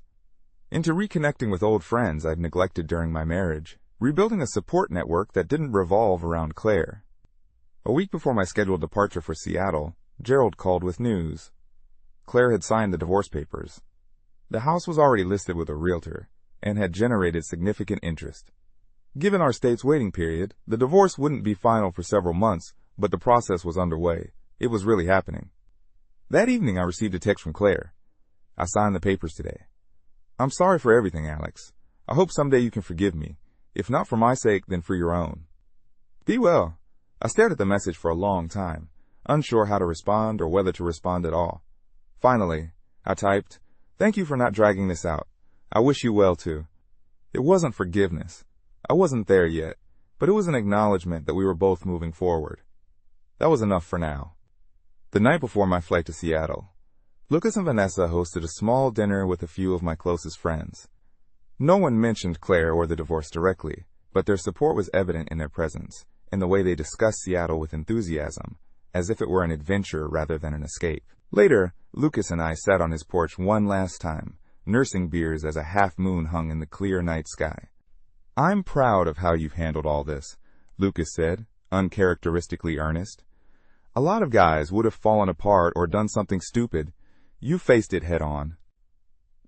Into reconnecting with old friends I'd neglected during my marriage, rebuilding a support network that didn't revolve around Claire. A week before my scheduled departure for Seattle, Gerald called with news. Claire had signed the divorce papers. The house was already listed with a realtor, and had generated significant interest. Given our state's waiting period, the divorce wouldn't be final for several months, but the process was underway. It was really happening. That evening I received a text from Claire. I signed the papers today. I'm sorry for everything, Alex. I hope someday you can forgive me. If not for my sake, then for your own. Be well. I stared at the message for a long time, unsure how to respond or whether to respond at all. Finally, I typed, "Thank you for not dragging this out. I wish you well too." It wasn't forgiveness. I wasn't there yet, but it was an acknowledgement that we were both moving forward. That was enough for now. The night before my flight to Seattle, Lucas and Vanessa hosted a small dinner with a few of my closest friends. No one mentioned Claire or the divorce directly, but their support was evident in their presence, in the way they discussed Seattle with enthusiasm, as if it were an adventure rather than an escape. Later, Lucas and I sat on his porch one last time, nursing beers as a half-moon hung in the clear night sky. "I'm proud of how you've handled all this," Lucas said, uncharacteristically earnest. "A lot of guys would have fallen apart or done something stupid. You faced it head on."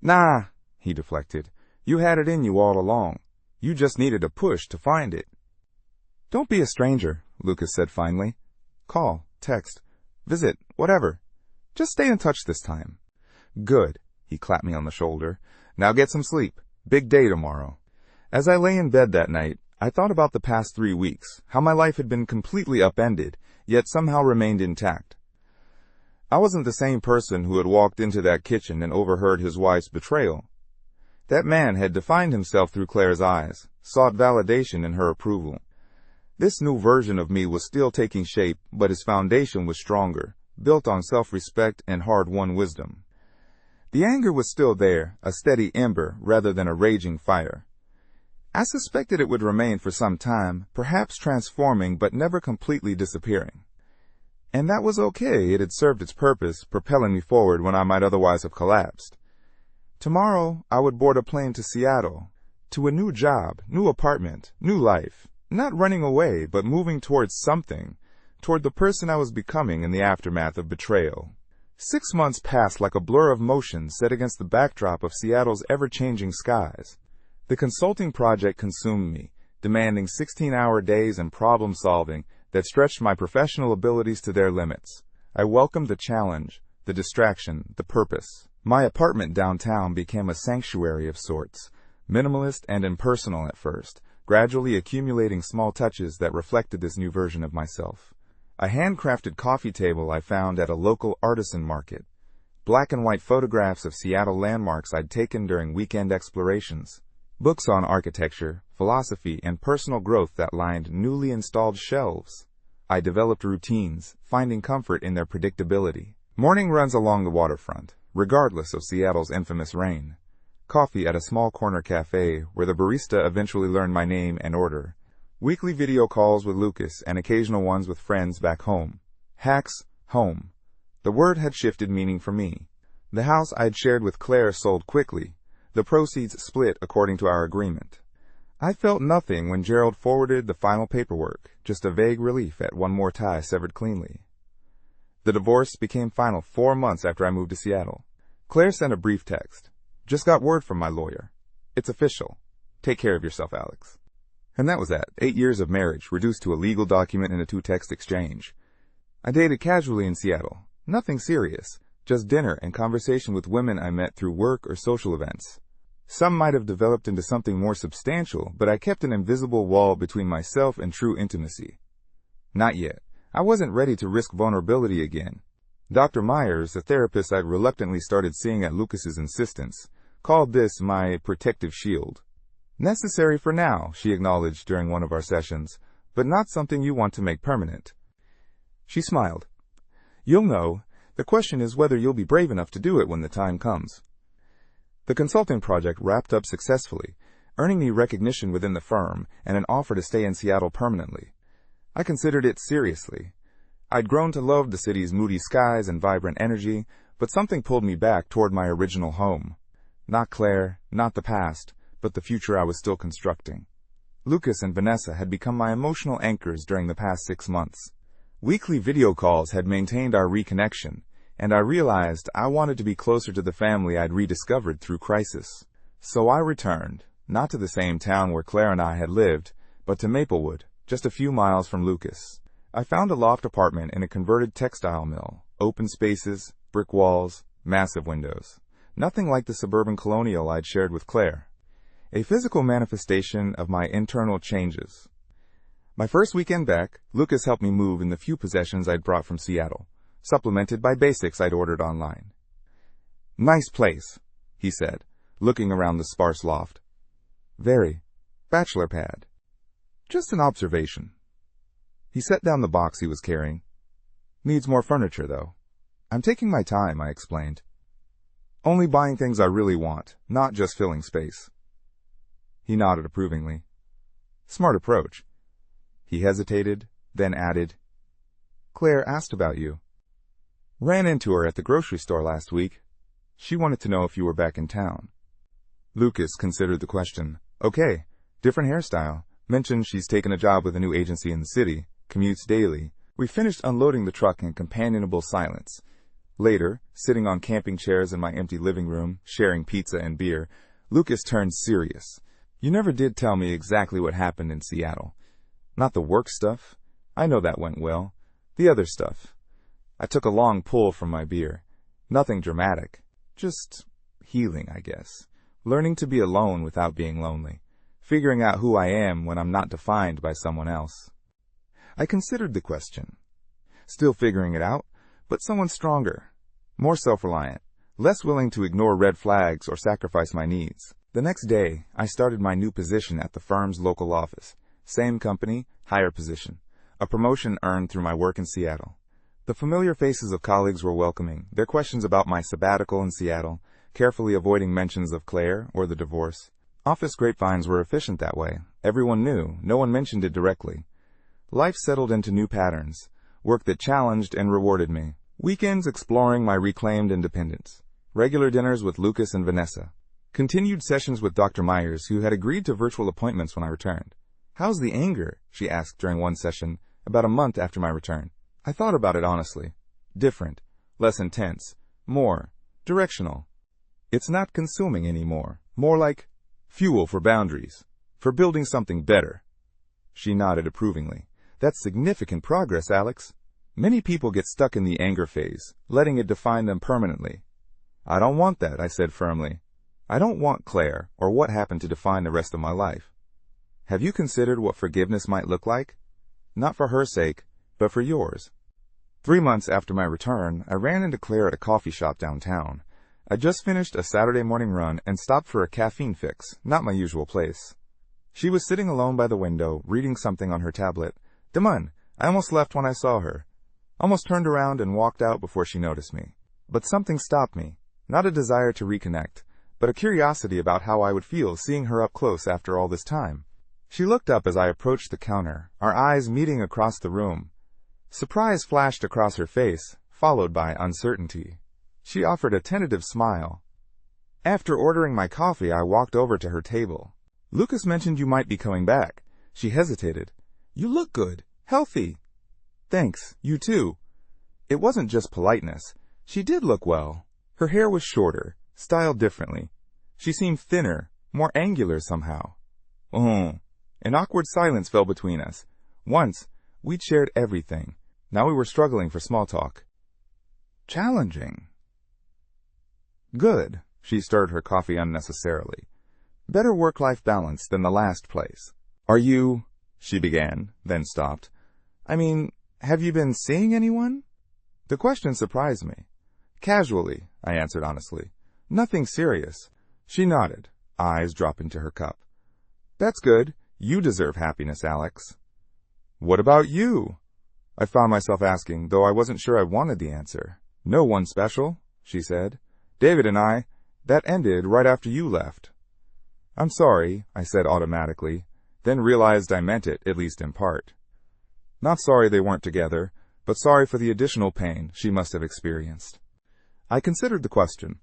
"Nah," he deflected. "You had it in you all along. You just needed a push to find it." "Don't be a stranger," Lucas said finally. "Call, text, visit, whatever. Just stay in touch this time." "Good," he clapped me on the shoulder. "Now get some sleep. Big day tomorrow." As I lay in bed that night, I thought about the past 3 weeks, how my life had been completely upended, yet somehow remained intact. I wasn't the same person who had walked into that kitchen and overheard his wife's betrayal. That man had defined himself through Claire's eyes, sought validation in her approval. This new version of me was still taking shape, but his foundation was stronger, built on self-respect and hard-won wisdom. The anger was still there, a steady ember rather than a raging fire. I suspected it would remain for some time, perhaps transforming but never completely disappearing. And that was okay. It had served its purpose, propelling me forward when I might otherwise have collapsed. Tomorrow, I would board a plane to Seattle, to a new job, new apartment, new life. Not running away, but moving towards something, toward the person I was becoming in the aftermath of betrayal. 6 months passed like a blur of motion set against the backdrop of Seattle's ever-changing skies. The consulting project consumed me, demanding 16-hour days and problem-solving that stretched my professional abilities to their limits. I welcomed the challenge, the distraction, the purpose. My apartment downtown became a sanctuary of sorts, minimalist and impersonal at first, gradually accumulating small touches that reflected this new version of myself. A handcrafted coffee table I found at a local artisan market. Black and white photographs of Seattle landmarks I'd taken during weekend explorations. Books on architecture, philosophy, and personal growth that lined newly installed shelves. I developed routines, finding comfort in their predictability. Morning runs along the waterfront, regardless of Seattle's infamous rain. Coffee at a small corner cafe where the barista eventually learned my name and order. Weekly video calls with Lucas and occasional ones with friends back home. Hacks, home. The word had shifted meaning for me. The house I'd shared with Claire sold quickly. The proceeds split according to our agreement. I felt nothing when Gerald forwarded the final paperwork, just a vague relief at one more tie severed cleanly. The divorce became final 4 months after I moved to Seattle. Claire sent a brief text. "Just got word from my lawyer. It's official. Take care of yourself, Alex." And that was that. 8 years of marriage, reduced to a legal document and a 2-text exchange. I dated casually in Seattle. Nothing serious. Just dinner and conversation with women I met through work or social events. Some might have developed into something more substantial, but I kept an invisible wall between myself and true intimacy. Not yet. I wasn't ready to risk vulnerability again. Dr. Myers, the therapist I'd reluctantly started seeing at Lucas's insistence, called this my protective shield. Necessary for now, she acknowledged during one of our sessions, but not something you want to make permanent. She smiled. You'll know. The question is whether you'll be brave enough to do it when the time comes. The consulting project wrapped up successfully, earning me recognition within the firm and an offer to stay in Seattle permanently. I considered it seriously. I'd grown to love the city's moody skies and vibrant energy, but something pulled me back toward my original home. Not Claire, not the past, but the future I was still constructing. Lucas and Vanessa had become my emotional anchors during the past 6 months. Weekly video calls had maintained our reconnection, and I realized I wanted to be closer to the family I'd rediscovered through crisis. So I returned, not to the same town where Claire and I had lived, but to Maplewood, just a few miles from Lucas. I found a loft apartment in a converted textile mill, open spaces, brick walls, massive windows. Nothing like the suburban colonial I'd shared with Claire. A physical manifestation of my internal changes. My first weekend back, Lucas helped me move in the few possessions I'd brought from Seattle, supplemented by basics I'd ordered online. Nice place, he said, looking around the sparse loft. Very. Bachelor pad. Just an observation. He set down the box he was carrying. Needs more furniture, though. I'm taking my time, I explained. Only buying things I really want, not just filling space. He nodded approvingly. Smart approach. He hesitated, then added, Claire asked about you. Ran into her at the grocery store last week. She wanted to know if you were back in town. Lucas considered the question. Okay, different hairstyle. Mentioned she's taken a job with a new agency in the city, commutes daily. We finished unloading the truck in companionable silence. Later, sitting on camping chairs in my empty living room, sharing pizza and beer, Lucas turned serious. You never did tell me exactly what happened in Seattle. Not the work stuff. I know that went well. The other stuff. I took a long pull from my beer. Nothing dramatic. Just healing, I guess. Learning to be alone without being lonely. Figuring out who I am when I'm not defined by someone else. I considered the question. Still figuring it out, but someone stronger. More self-reliant. Less willing to ignore red flags or sacrifice my needs. The next day, I started my new position at the firm's local office. Same company, higher position. A promotion earned through my work in Seattle. The familiar faces of colleagues were welcoming, their questions about my sabbatical in Seattle, carefully avoiding mentions of Claire or the divorce. Office grapevines were efficient that way. Everyone knew, no one mentioned it directly. Life settled into new patterns, work that challenged and rewarded me. Weekends exploring my reclaimed independence. Regular dinners with Lucas and Vanessa. Continued sessions with Dr. Myers, who had agreed to virtual appointments when I returned. How's the anger? She asked during one session, about a month after my return. I thought about it honestly. Different. Less intense. More. Directional. It's not consuming anymore. More like fuel for boundaries. For building something better. She nodded approvingly. That's significant progress, Alex. Many people get stuck in the anger phase, letting it define them permanently. I don't want that, I said firmly. I don't want Claire or what happened to define the rest of my life. Have you considered what forgiveness might look like? Not for her sake, but for yours. 3 months after my return, I ran into Claire at a coffee shop downtown. I just finished a Saturday morning run and stopped for a caffeine fix, not my usual place. She was sitting alone by the window, reading something on her tablet. Damon, I almost left when I saw her. Almost turned around and walked out before she noticed me. But something stopped me. Not a desire to reconnect, but a curiosity about how I would feel seeing her up close after all this time. She looked up as I approached the counter, our eyes meeting across the room. Surprise flashed across her face, followed by uncertainty. She offered a tentative smile. After ordering my coffee, I walked over to her table. Lucas mentioned you might be coming back. She hesitated. You look good. Healthy. Thanks. You too. It wasn't just politeness. She did look well. Her hair was shorter, styled differently. She seemed thinner, more angular somehow. An awkward silence fell between us. Once, we'd shared everything. Now we were struggling for small talk. Challenging. Good. She stirred her coffee unnecessarily. Better work-life balance than the last place. Are you... she began, then stopped. I mean, have you been seeing anyone? The question surprised me. Casually, I answered honestly. Nothing serious. She nodded, eyes dropping to her cup. That's good. You deserve happiness, Alex. What about you? I found myself asking, though I wasn't sure I wanted the answer. No one special, she said. David and I, that ended right after you left. I'm sorry, I said automatically, then realized I meant it, at least in part. Not sorry they weren't together, but sorry for the additional pain she must have experienced. I considered the question.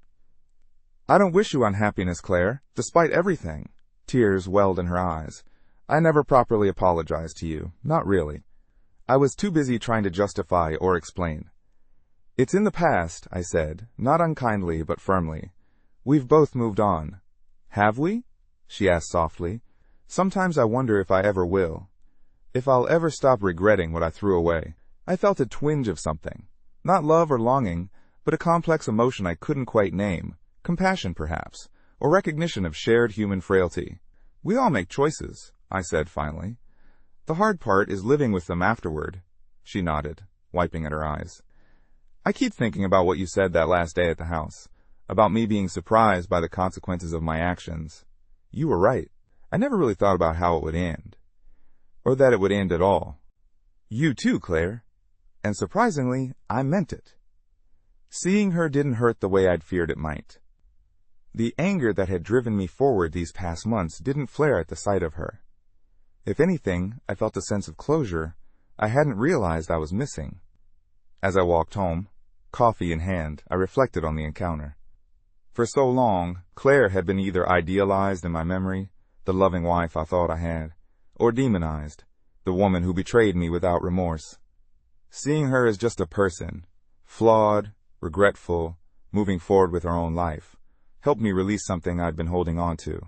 I don't wish you unhappiness, Claire, despite everything. Tears welled in her eyes. I never properly apologized to you, not really. I was too busy trying to justify or explain. It's in the past, I said, not unkindly but firmly. We've both moved on. Have we? She asked softly. Sometimes I wonder if I ever will. If I'll ever stop regretting what I threw away. I felt a twinge of something. Not love or longing, but a complex emotion I couldn't quite name. Compassion, perhaps, or recognition of shared human frailty. We all make choices, I said finally. The hard part is living with them afterward. She nodded, wiping at her eyes. I keep thinking about what you said that last day at the house, about me being surprised by the consequences of my actions. You were right. I never really thought about how it would end. Or that it would end at all. You too, Claire. And surprisingly, I meant it. Seeing her didn't hurt the way I'd feared it might. The anger that had driven me forward these past months didn't flare at the sight of her. If anything, I felt a sense of closure I hadn't realized I was missing. As I walked home, coffee in hand, I reflected on the encounter. For so long, Claire had been either idealized in my memory, the loving wife I thought I had, or demonized, the woman who betrayed me without remorse. Seeing her as just a person, flawed, regretful, moving forward with her own life, helped me release something I'd been holding on to.